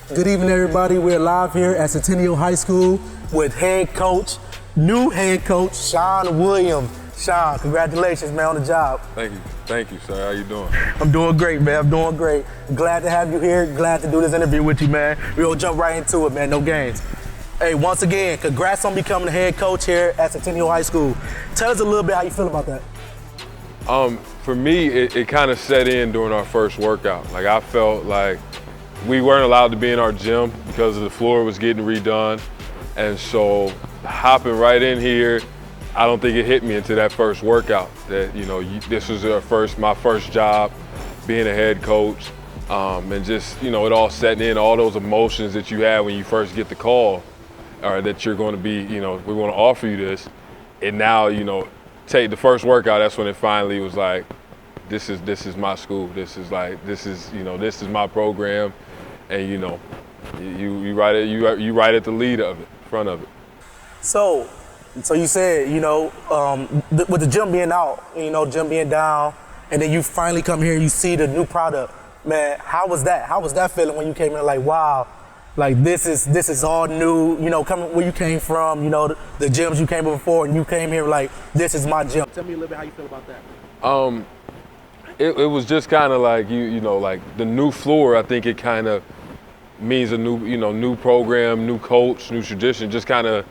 Good evening, everybody. We're live here at Centennial High School with new head coach, Shawn Williams. Shawn, congratulations, man, on the job. Thank you, sir. How you doing? I'm doing great, man. I'm doing great. Glad to have you here. Glad to do this interview with you, man. We'll jump right into it, man. No games. Hey, once again, congrats on becoming the head coach here at Centennial High School. Tell us a little bit how you feel about that. For me, it kind of set in during our first workout. Like, I felt like we weren't allowed to be in our gym because the floor was getting redone. And so hopping right in here, I don't think it hit me until that first workout that, this was my first job being a head coach. And just, it all setting in, all those emotions that you have when you first get the call, or that you're going to be, we want to offer you this. And now, take the first workout, that's when it finally was like, this is my school. This is my program. And you right at the lead of it, front of it. So you said, with the gym being out, gym being down, and then you finally come here and you see the new product. Man, how was that? How was that feeling when you came in? Like, wow, like this is all new. Coming where you came from, the gyms you came before, and you came here like, this is my gym. Tell me a little bit how you feel about that. It was just kind of like like the new floor. I think it kind of means a new program, new coach, new tradition. Just kind of,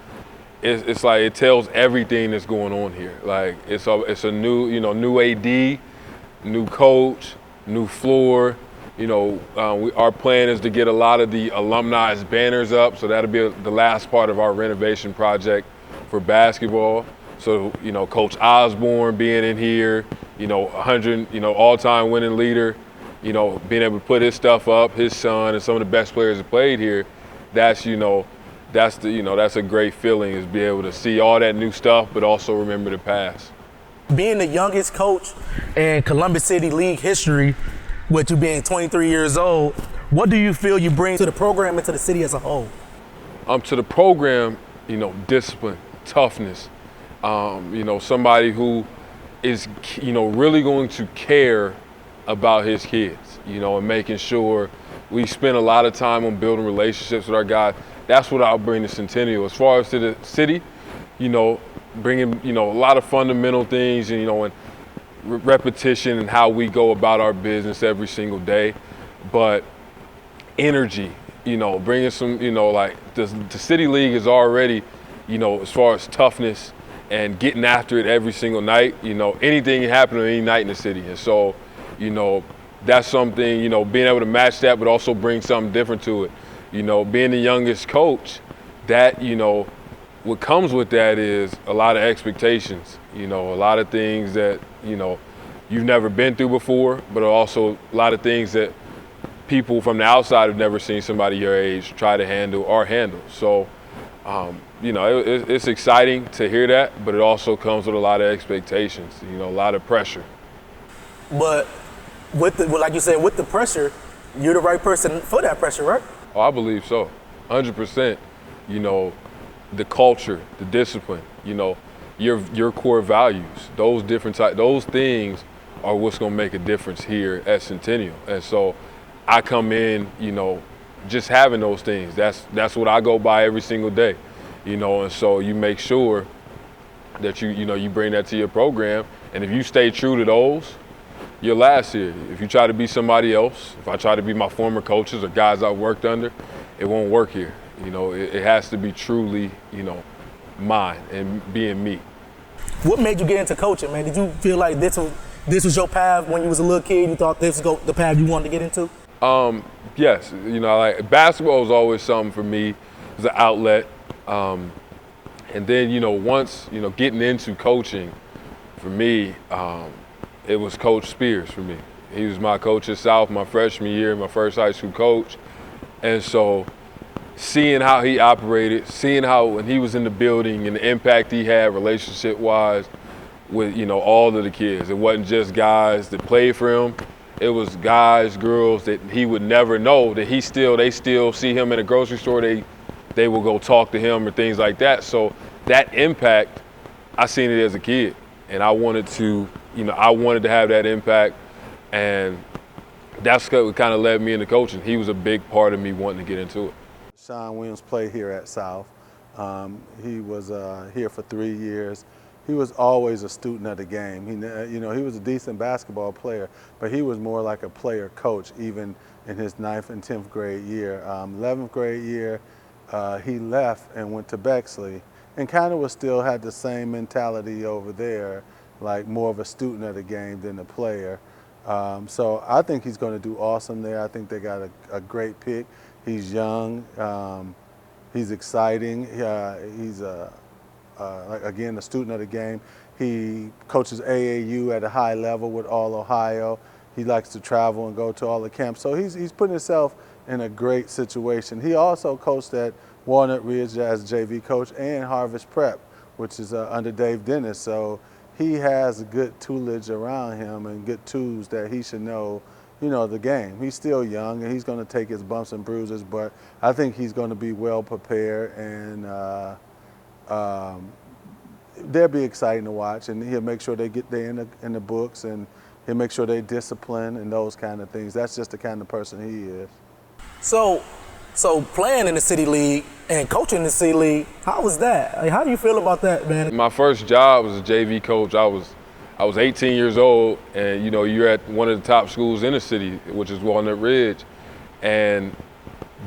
it's like it tells everything that's going on here. Like it's a new new AD, new coach, new floor. Our plan is to get a lot of the alumni's banners up, so that'll be the last part of our renovation project for basketball. So, Coach Osborne being in here, 100, all-time winning leader, being able to put his stuff up, his son, and some of the best players that played here, that's a great feeling, is be able to see all that new stuff, but also remember the past. Being the youngest coach in Columbus City League history, with you being 23 years old, what do you feel you bring to the program and to the city as a whole? To the program, discipline, toughness, somebody who is, really going to care about his kids, and making sure we spend a lot of time on building relationships with our guys. That's what I'll bring to Centennial. As far as to the city, bringing, a lot of fundamental things, and repetition and how we go about our business every single day, but energy, bringing some, like the City League is already, as far as toughness and getting after it every single night, anything can happen on any night in the city. And so, that's something, being able to match that, but also bring something different to it. Being the youngest coach, that, what comes with that is a lot of expectations, a lot of things that, you've never been through before, but also a lot of things that people from the outside have never seen somebody your age try to handle or handle. So, it's exciting to hear that, but it also comes with a lot of expectations, a lot of pressure. But like you said, with the pressure, you're the right person for that pressure, right? Oh, I believe so, 100%. The culture, the discipline, your core values, those things are what's going to make a difference here at Centennial. And so I come in, just having those things. That's what I go by every single day, and so you make sure that you bring that to your program. And if you stay true to those, you'll last here. If you try to be somebody else, if I try to be my former coaches or guys I've worked under, it won't work here. It has to be truly, mine and being me. What made you get into coaching, man? Did you feel like this was your path when you was a little kid? You thought this was the path you wanted to get into? Yes. Like basketball was always something for me. It was an outlet. And then, once, getting into coaching, for me, it was Coach Spears for me. He was my coach at South my freshman year, my first high school coach. And so seeing how he operated, seeing how when he was in the building and the impact he had relationship-wise with, all of the kids. It wasn't just guys that played for him. It was guys, girls that he would never know that they still see him in a grocery store. They will go talk to him or things like that. So that impact, I seen it as a kid, and I wanted to have that impact. And that's what kind of led me into coaching. He was a big part of me wanting to get into it. Shawn played here at South. He was here for 3 years. He was always a student of the game. He was a decent basketball player, but he was more like a player coach even in his 9th and 10th grade year. 11th grade year, he left and went to Bexley and kind of still had the same mentality over there, like more of a student of the game than a player. So I think he's going to do awesome there. I think they got a great pick. He's young. He's exciting. He's again, a student of the game. He coaches AAU at a high level with All Ohio. He likes to travel and go to all the camps. So he's putting himself in a great situation. He also coached at Walnut Ridge as JV coach and Harvest Prep, which is under Dave Dennis. So he has good toolage around him and good tools that he should know, the game. He's still young and he's going to take his bumps and bruises, but I think he's going to be well prepared and they'll be exciting to watch, and he'll make sure they get there in the books, and he'll make sure they discipline and those kind of things. That's just the kind of person he is. So playing in the City League and coaching in the City League, how was that? Like, how do you feel about that, man? My first job was a JV coach. I was 18 years old, and you're at one of the top schools in the city, which is Walnut Ridge, and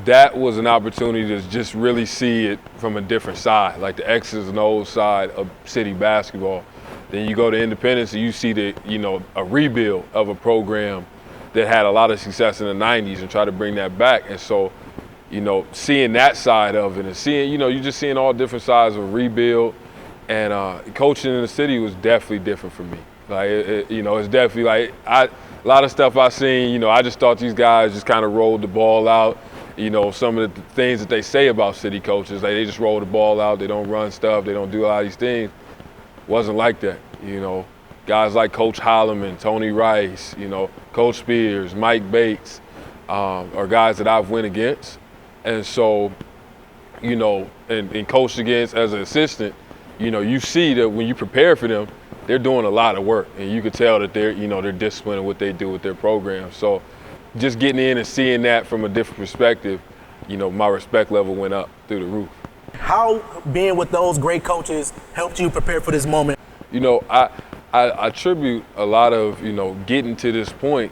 that was an opportunity to just really see it from a different side, like the X's and O's side of city basketball. Then you go to Independence and you see a rebuild of a program that had a lot of success in the 90s and try to bring that back. And so, seeing that side of it and seeing, you're just seeing all different sides of a rebuild. And coaching in the city was definitely different for me. Like, it's definitely like a lot of stuff I seen, I just thought these guys just kind of rolled the ball out. Some of the things that they say about city coaches, like they just roll the ball out, they don't run stuff, they don't do a lot of these things. Wasn't like that, Guys like Coach Holloman, Tony Rice, Coach Spears, Mike Bates, are guys that I've went against. And so, and coached against as an assistant, you see that when you prepare for them, they're doing a lot of work, and you can tell that they're disciplined in what they do with their program. So just getting in and seeing that from a different perspective, my respect level went up through the roof. How being with those great coaches helped you prepare for this moment? I attribute a lot of, getting to this point,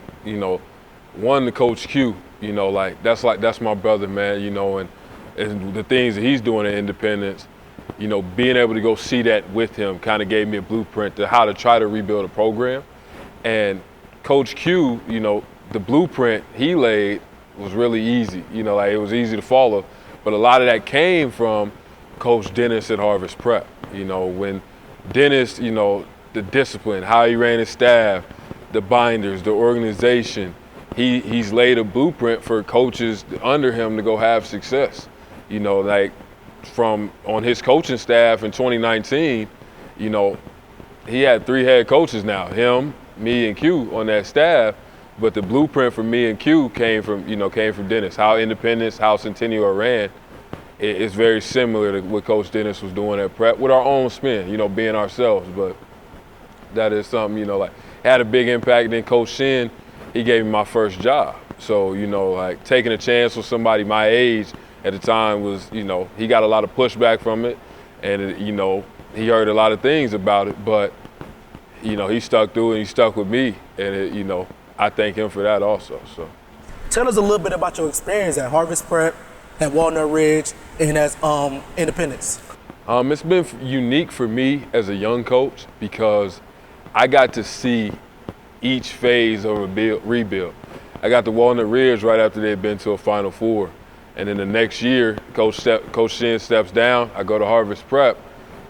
one, to Coach Q, that's my brother, man, and the things that he's doing at Independence, being able to go see that with him kind of gave me a blueprint to how to try to rebuild a program. And Coach Q, the blueprint he laid was really easy, it was easy to follow. But a lot of that came from Coach Dennis at Harvest Prep. When Dennis, the discipline, how he ran his staff, the binders, the organization, he's laid a blueprint for coaches under him to go have success. From on his coaching staff in 2019, he had 3 head coaches now, him, me, and Q on that staff. But the blueprint for me and Q came from Dennis. How Independence, how Centennial ran, it's very similar to what Coach Dennis was doing at Prep with our own spin, being ourselves. But that is something, had a big impact. Then Coach Shin, he gave me my first job. So, taking a chance with somebody my age at the time was, he got a lot of pushback from it. And, he heard a lot of things about it. But, he stuck through it and he stuck with me. And, I thank him for that also. So, tell us a little bit about your experience at Harvest Prep, at Walnut Ridge, and as Independence. It's been unique for me as a young coach because I got to see each phase of a rebuild. I got to Walnut Ridge right after they'd been to a Final Four. And then the next year, Coach Shin steps down. I go to Harvest Prep,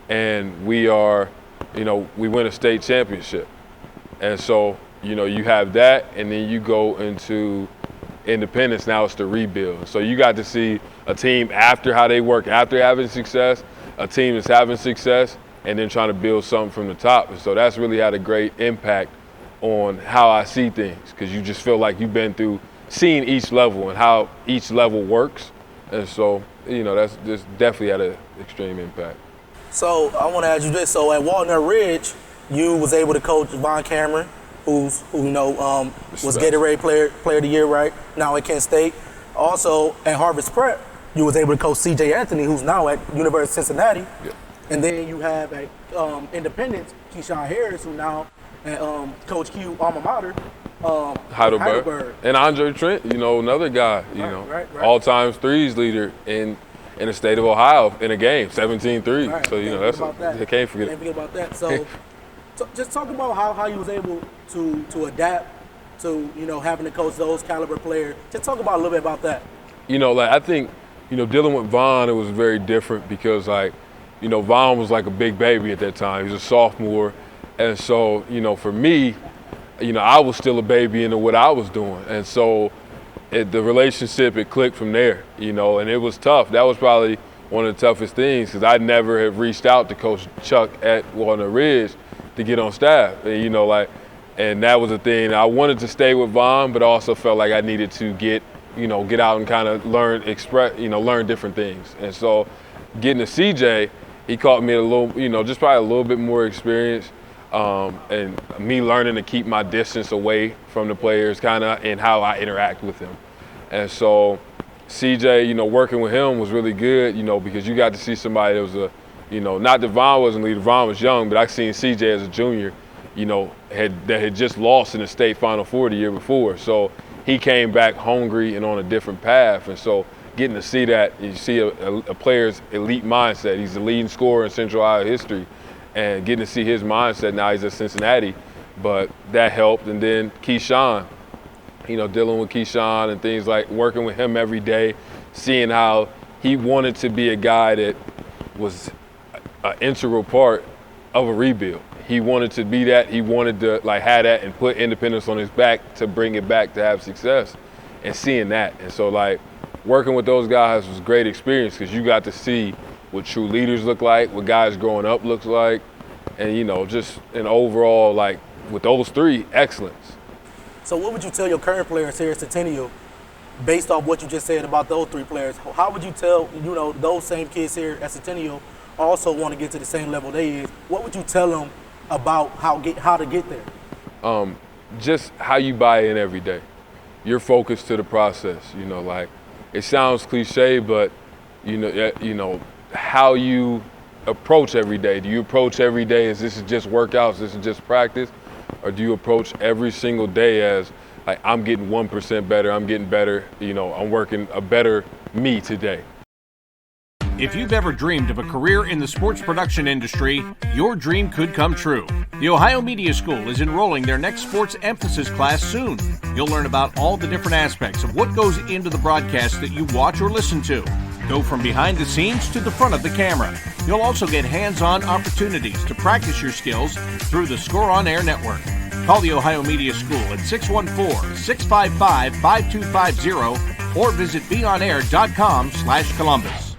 and we win a state championship. And so, you have that, and then you go into Independence. Now it's the rebuild. So you got to see a team after how they work, after having success, a team that's having success, and then trying to build something from the top. And so that's really had a great impact on how I see things, because you just feel like you've been through seeing each level and how each level works. And so, that's definitely had an extreme impact. So I want to ask you this. So at Walnut Ridge, you was able to coach Von Cameron, who was Gatorade player of the year right now at Kent State. Also at Harvest Prep, you was able to coach C.J. Anthony, who's now at University of Cincinnati. Yeah. And then you have at Independence, Keyshawn Harris, who now at Coach Q alma mater, Heidelberg. And Andre Trent, another guy, right. all-time threes leader in the state of Ohio in a game, 17 threes. Right. So, I can't forget about that. So just talk about how you was able to adapt to, having to coach those caliber players. Just talk about a little bit about that. I think, dealing with Vaughn, it was very different because, Vaughn was like a big baby at that time. He was a sophomore. And so, for me, I was still a baby into what I was doing. And so the relationship, it clicked from there, and it was tough. That was probably one of the toughest things because I never have reached out to Coach Chuck at Walnut Ridge to get on staff. And, and that was the thing. I wanted to stay with Vaughn, but also felt like I needed to get out and kind of learn different things. And so getting to CJ, he caught me at a little, just probably a little bit more experience. And me learning to keep my distance away from the players kind of and how I interact with them. And so CJ, working with him was really good, because you got to see somebody that was not that Vaughn wasn't leader, Vaughn was young, but I seen CJ as a junior, that had just lost in the state Final Four the year before. So he came back hungry and on a different path. And so getting to see that, you see a player's elite mindset. He's the leading scorer in Central Ohio history. And getting to see his mindset now, he's at Cincinnati, but that helped. And then Keyshawn, dealing with Keyshawn and things like working with him every day, seeing how he wanted to be a guy that was an integral part of a rebuild. He wanted to be that. He wanted to have that and put Independence on his back to bring it back to have success, and seeing that. And so working with those guys was a great experience because you got to see what true leaders look like, what guys growing up looks like, and just an overall, with those three, excellence. So what would you tell your current players here at Centennial, based off what you just said about those three players? How would you tell, those same kids here at Centennial also want to get to the same level they is? What would you tell them about how to get there? Just how you buy in every day. You're focused to the process, it sounds cliche, but how you approach every day. Do you approach every day as this is just workouts, this is just practice? Or do you approach every single day as I'm getting 1% better, I'm getting better, I'm working a better me today? If you've ever dreamed of a career in the sports production industry, your dream could come true. The Ohio Media School is enrolling their next sports emphasis class soon. You'll learn about all the different aspects of what goes into the broadcast that you watch or listen to. Go from behind the scenes to the front of the camera. You'll also get hands-on opportunities to practice your skills through the Score On Air network. Call the Ohio Media School at 614-655-5250 or visit beonair.com/Columbus.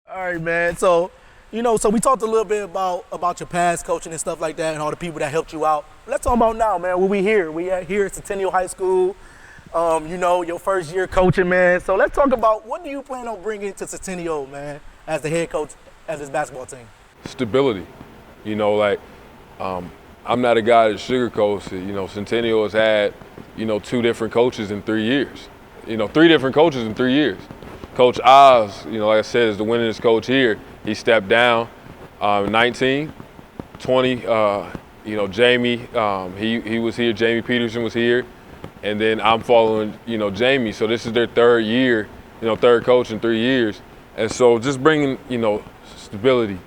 All right, man. So, so we talked a little bit about your past coaching and stuff like that and all the people that helped you out. Let's talk about now, man. What we here. We at here at Centennial High School. Your first year coaching, man. So let's talk about what do you plan on bringing to Centennial, man, as the head coach as this basketball team? Stability. I'm not a guy that sugarcoats it. Centennial has had, 2 different coaches in 3 years. 3 different coaches in 3 years. Coach Oz, like I said, is the winningest coach here. He stepped down 19, 20, Jamie, he was here. Jamie Peterson was here. And then I'm following, Jamie. So this is their 3rd year, third coach in 3 years. And so just bringing, stability,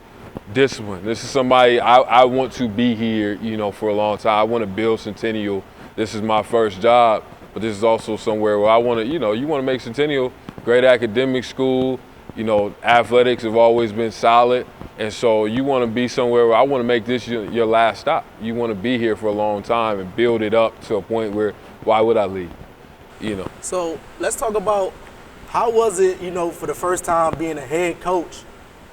discipline. This is somebody I want to be here, for a long time. I want to build Centennial. This is my first job, but this is also somewhere where I want to, you want to make Centennial great academic school. Athletics have always been solid. And so you want to be somewhere where I want to make this your last stop. You want to be here for a long time and build it up to a point where why would I leave? So let's talk about how was it, for the first time being a head coach.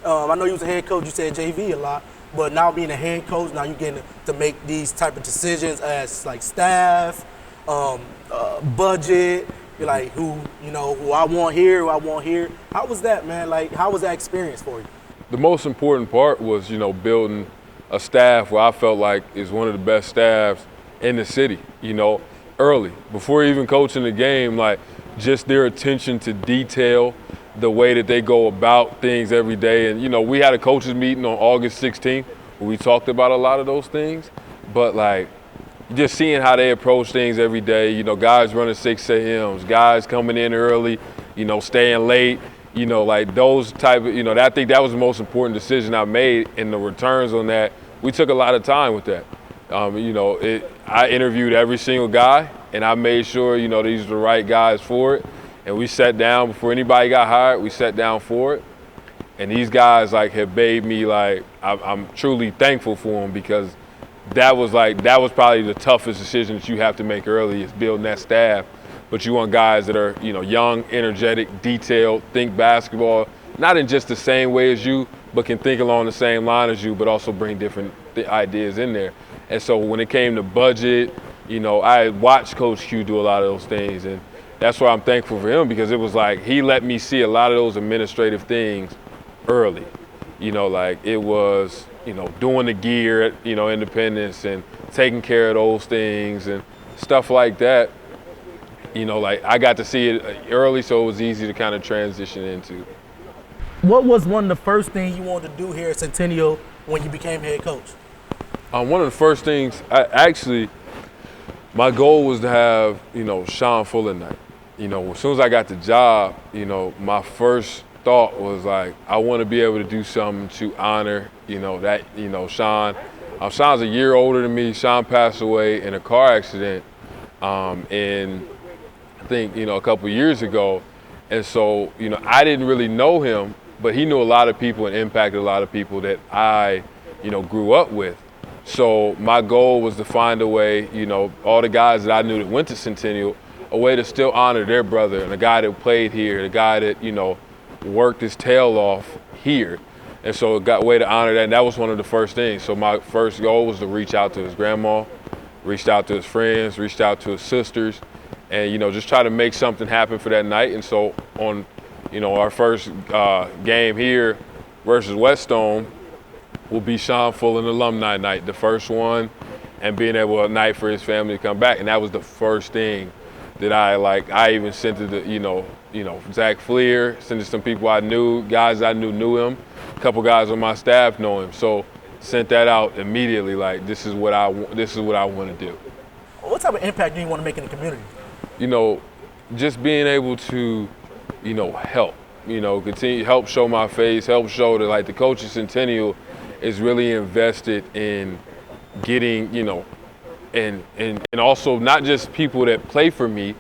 I know you was a head coach, you said JV a lot, but now being a head coach, now you're getting to make these type of decisions as staff, budget, who I want here, who I want here. How was that, man? How was that experience for you? The most important part was, building a staff where I felt like is one of the best staffs in the city, you know, early, before even coaching the game, like just their attention to detail, the way that they go about things every day. And, you know, we had a coaches meeting on August 16th where we talked about a lot of those things, but like just seeing how they approach things every day, you know, guys running 6 a.m.s, guys coming in early, you know, staying late, you know, like those type of, you know, I think that was the most important decision I made, and the returns on that, we took a lot of time with that. You know, I interviewed every single guy, and I made sure, you know, these were the right guys for it. And we sat down before anybody got hired. We sat down for it, and these guys like have made me like I'm truly thankful for them, because that was probably the toughest decision that you have to make early, is building that staff. But you want guys that are, you know, young, energetic, detailed, think basketball, not in just the same way as you, but can think along the same line as you, but also bring different ideas in there. And so when it came to budget, you know, I watched Coach Q do a lot of those things, and that's why I'm thankful for him, because it was like he let me see a lot of those administrative things early. You know, like it was, you know, doing the gear at, you know, Independence and taking care of those things and stuff like that. You know, like I got to see it early, so it was easy to kind of transition into. What was one of the first things you wanted to do here at Centennial when you became head coach? One of the first things, my goal was to have, you know, Shawn Fuller night. You know, as soon as I got the job, you know, my first thought was like, I want to be able to do something to honor, you know, that, you know, Shawn. Shawn's a year older than me. Shawn passed away in a car accident, and I think, you know, a couple years ago. And so, you know, I didn't really know him, but he knew a lot of people and impacted a lot of people that I, you know, grew up with. So my goal was to find a way, you know, all the guys that I knew that went to Centennial, a way to still honor their brother and the guy that played here, the guy that, you know, worked his tail off here. And so it got a way to honor that, and that was one of the first things. So my first goal was to reach out to his grandma, reached out to his friends, reached out to his sisters, and, you know, just try to make something happen for that night. And so on, you know, our first game here versus Whetstone will be Shawn Fuller alumni night, the first one, and being able a night for his family to come back. And that was the first thing that I even sent it to, you know, Zach Fleer, sent it to some people I knew, guys I knew him, a couple guys on my staff know him. So sent that out immediately, like this is what I want to do. What type of impact do you want to make in the community? You know, just being able to, you know, help, you know, continue, help show my face, help show that like the coach of Centennial is really invested in getting, you know, and also not just people that play for me,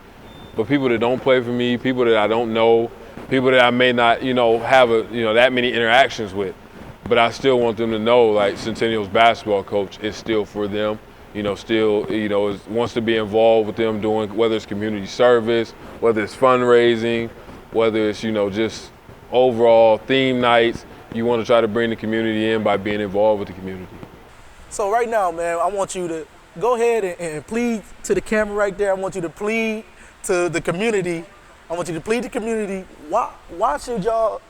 but people that don't play for me, people that I don't know, people that I may not, you know, have that many interactions with, but I still want them to know like Centennial's basketball coach is still for them, you know, still, you know, wants to be involved with them doing, whether it's community service, whether it's fundraising, whether it's, you know, just overall theme nights. You want to try to bring the community in by being involved with the community. So right now, man, I want you to go ahead and plead to the camera right there. I want you to plead to the community. I want you to plead to the community. Why should y'all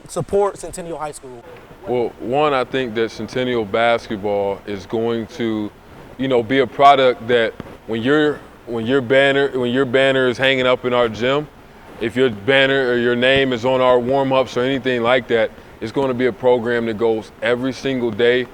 support Centennial High School? Well, one, I think that Centennial basketball is going to, you know, be a product that when your banner is hanging up in our gym, if your banner or your name is on our warm-ups or anything like that, it's going to be a program that goes every single day,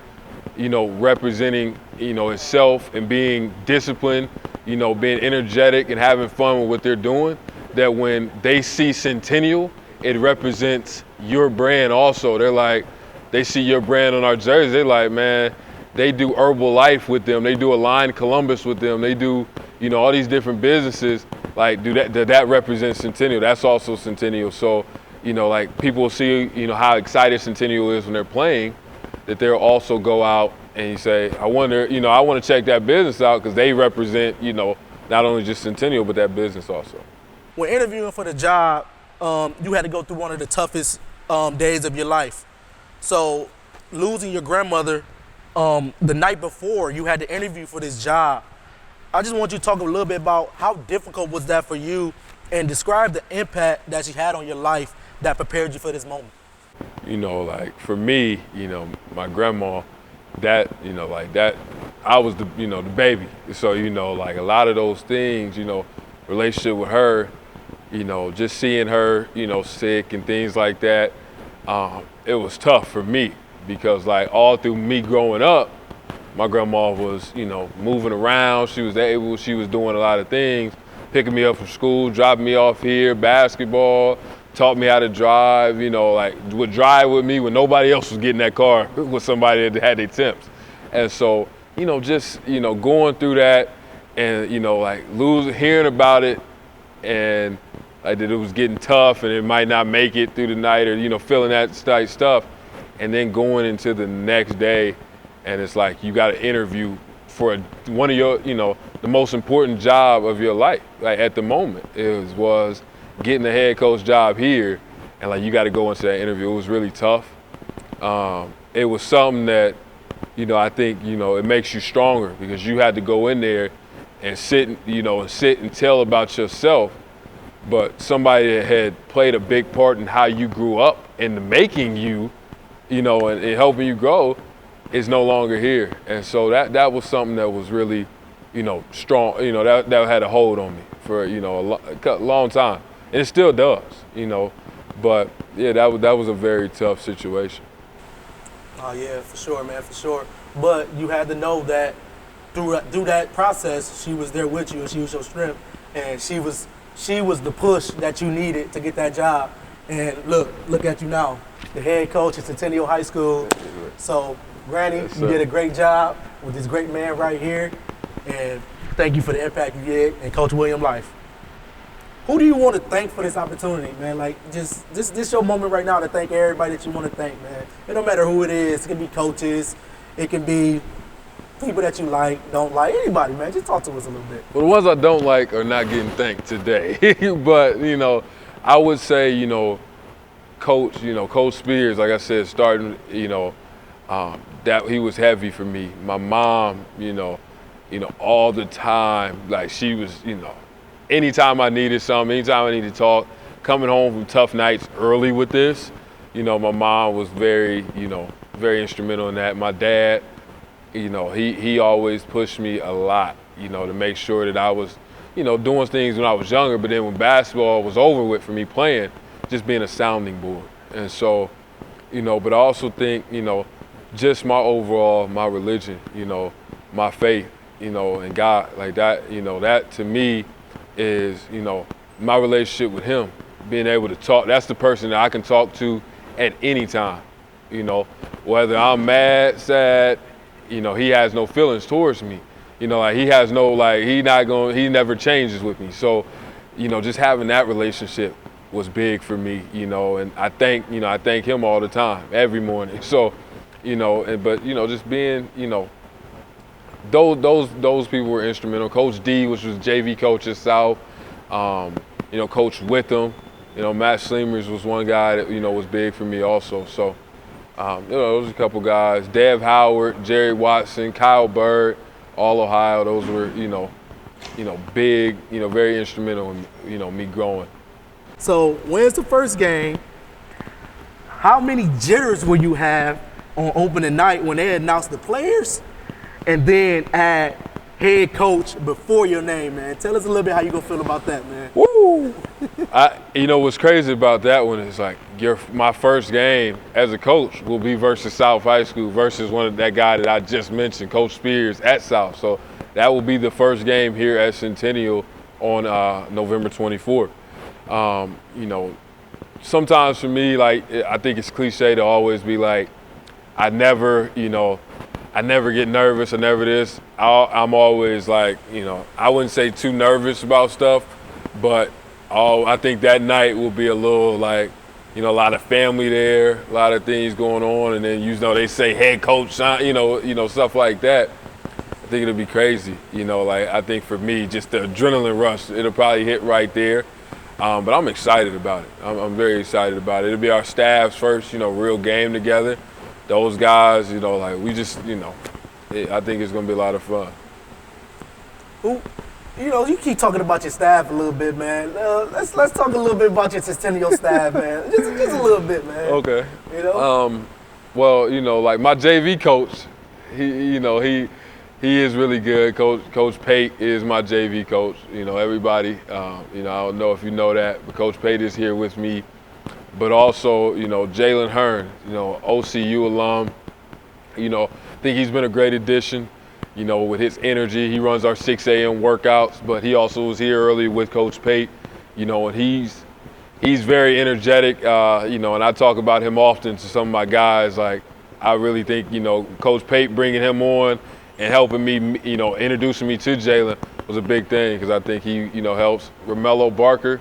you know, representing, you know, itself and being disciplined, you know, being energetic and having fun with what they're doing, that when they see Centennial, it represents your brand also. They're like, they see your brand on our jerseys, they're like, man, they do Herbalife with them, they do Align Columbus with them, they do, you know, all these different businesses, like, that represents Centennial. That's also Centennial. So, you know, like people see, you know, how excited Centennial is when they're playing, that they'll also go out and you say, I wonder, you know, I want to check that business out because they represent, you know, not only just Centennial, but that business also. When interviewing for the job, you had to go through one of the toughest days of your life. So losing your grandmother the night before you had to interview for this job, I just want you to talk a little bit about how difficult was that for you and describe the impact that she had on your life that prepared you for this moment. You know, like for me, you know, my grandma, that, you know, like that I was the baby. So, like a lot of those things, relationship with her, just seeing her, sick and things like that, it was tough for me because like all through me growing up, my grandma was, moving around. She was doing a lot of things, picking me up from school, dropping me off here, basketball, taught me how to drive, like would drive with me when nobody else was getting that car with somebody that had their temps. And so, just, going through that and, like hearing about it and like that it was getting tough and it might not make it through the night or, feeling that stuff. And then going into the next day and it's like you got to interview for one of your, the most important job of your life. Like at the moment, it was getting the head coach job here, and like you got to go into that interview. It was really tough. It was something that, I think, it makes you stronger because you had to go in there and sit and tell about yourself. But somebody that had played a big part in how you grew up and making you, and helping you grow, is no longer here. And so that was something that was really, strong, that had a hold on me for, a long time. And it still does, But yeah, that was a very tough situation. Oh yeah, for sure, man, for sure. But you had to know that through that process, she was there with you and she was your strength. And she was the push that you needed to get that job. And look at you now, the head coach at Centennial High School. So, Granny, you did a great job with this great man right here. And thank you for the impact you did in Coach Williams' life. Who do you want to thank for this opportunity, man? Like, just this your moment right now to thank everybody that you want to thank, man. It don't matter who it is. It can be coaches. It can be people that you like, don't like, anybody, man. Just talk to us a little bit. Well, the ones I don't like are not getting thanked today. But, I would say, Coach Spears, like I said, starting, that he was heavy for me. My mom, all the time, like she was, anytime I needed something, anytime I needed to talk, coming home from tough nights early with this, my mom was very, very instrumental in that. My dad, he always pushed me a lot, to make sure that I was, doing things when I was younger, but then when basketball was over with for me playing, just being a sounding board. And so, but I also think, just my religion, my faith, and God, like that, that to me is, my relationship with him, being able to talk. That's the person that I can talk to at any time, whether I'm mad, sad, he has no feelings towards me. Like he has no, like, he never changes with me. So, just having that relationship was big for me, and I thank him all the time, every morning. So, but just being, those people were instrumental. Coach D, which was JV coach at South, Coach Witham, Matt Sleemers was one guy that, was big for me also. So, those are a couple guys. Dev Howard, Jerry Watson, Kyle Bird, all Ohio. Those were, big, very instrumental in, me growing. So, when's the first game? How many jitters will you have on opening night when they announce the players? And then add head coach before your name, man. Tell us a little bit how you gonna feel about that, man. Woo! What's crazy about that one is like my first game as a coach will be versus South High School versus that guy that I just mentioned, Coach Spears at South. So that will be the first game here at Centennial on November 24th. Sometimes for me, like, I think it's cliche to always be like, I never get nervous. I never this. I'm always like, I wouldn't say too nervous about stuff, but I think that night will be a little like, a lot of family there, a lot of things going on, and then they say head coach, stuff like that. I think it'll be crazy. Like I think for me, just the adrenaline rush, it'll probably hit right there. But I'm excited about it. I'm very excited about it. It'll be our staff's first, real game together. Those guys, like we just, I think it's gonna be a lot of fun. You keep talking about your staff a little bit, man. Let's talk a little bit about your Centennial staff, man. Just a little bit, man. Okay. Well, like my JV coach, He is really good. Coach Pate is my JV coach. You know, everybody, you know, I don't know if you know that, but Coach Pate is here with me. But also, you know, Jalen Hearn, you know, OCU alum. You know, I think he's been a great addition, you know, with his energy. He runs our 6 a.m. workouts, but he also was here early with Coach Pate, you know, and he's very energetic, you know, and I talk about him often to some of my guys. Like, I really think, you know, Coach Pate bringing him on and helping me, you know, introducing me to Jalen was a big thing, because I think he, you know, helps. Romello Barker,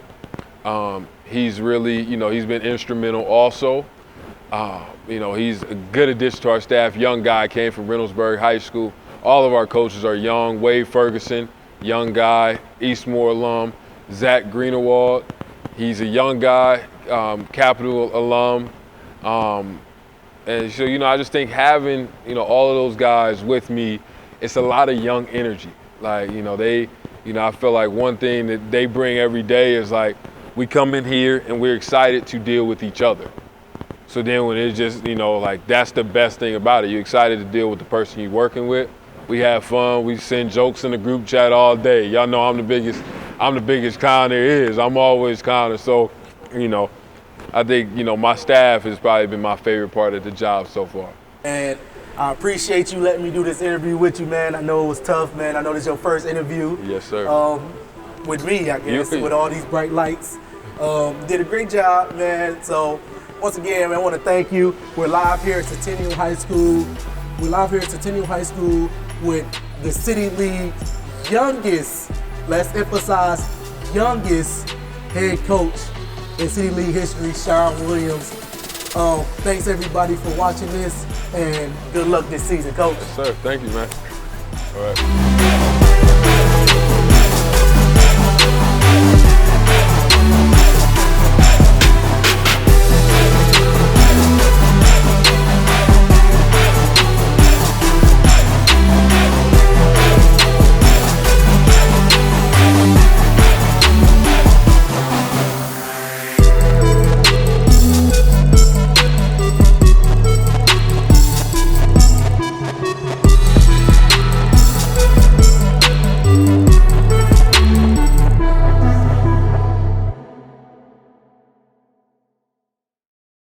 he's really, you know, he's been instrumental also. You know, he's a good addition to our staff. Young guy, came from Reynoldsburg High School. All of our coaches are young. Wade Ferguson, young guy, Eastmore alum. Zach Greenewald, he's a young guy, Capital alum. And so, you know, I just think having, you know, all of those guys with me, it's a lot of young energy. Like, you know, I feel like one thing that they bring every day is like, we come in here and we're excited to deal with each other. So then when it's just, you know, like, that's the best thing about it. You're excited to deal with the person you're working with. We have fun. We send jokes in the group chat all day. Y'all know I'm the biggest clown there is. I'm always clowning. So, you know, I think, you know, my staff has probably been my favorite part of the job so far. And I appreciate you letting me do this interview with you, man. I know it was tough, man. I know this is your first interview. Yes, sir. With me, I guess, with all these bright lights. Did a great job, man. So once again, man, I want to thank you. We're live here at Centennial High School. We're live here at Centennial High School with the City League's youngest, let's emphasize, youngest head coach in City League history, Shawn Williams. Thanks everybody for watching this, and good luck this season, Coach. Yes, sir. Thank you, man. All right.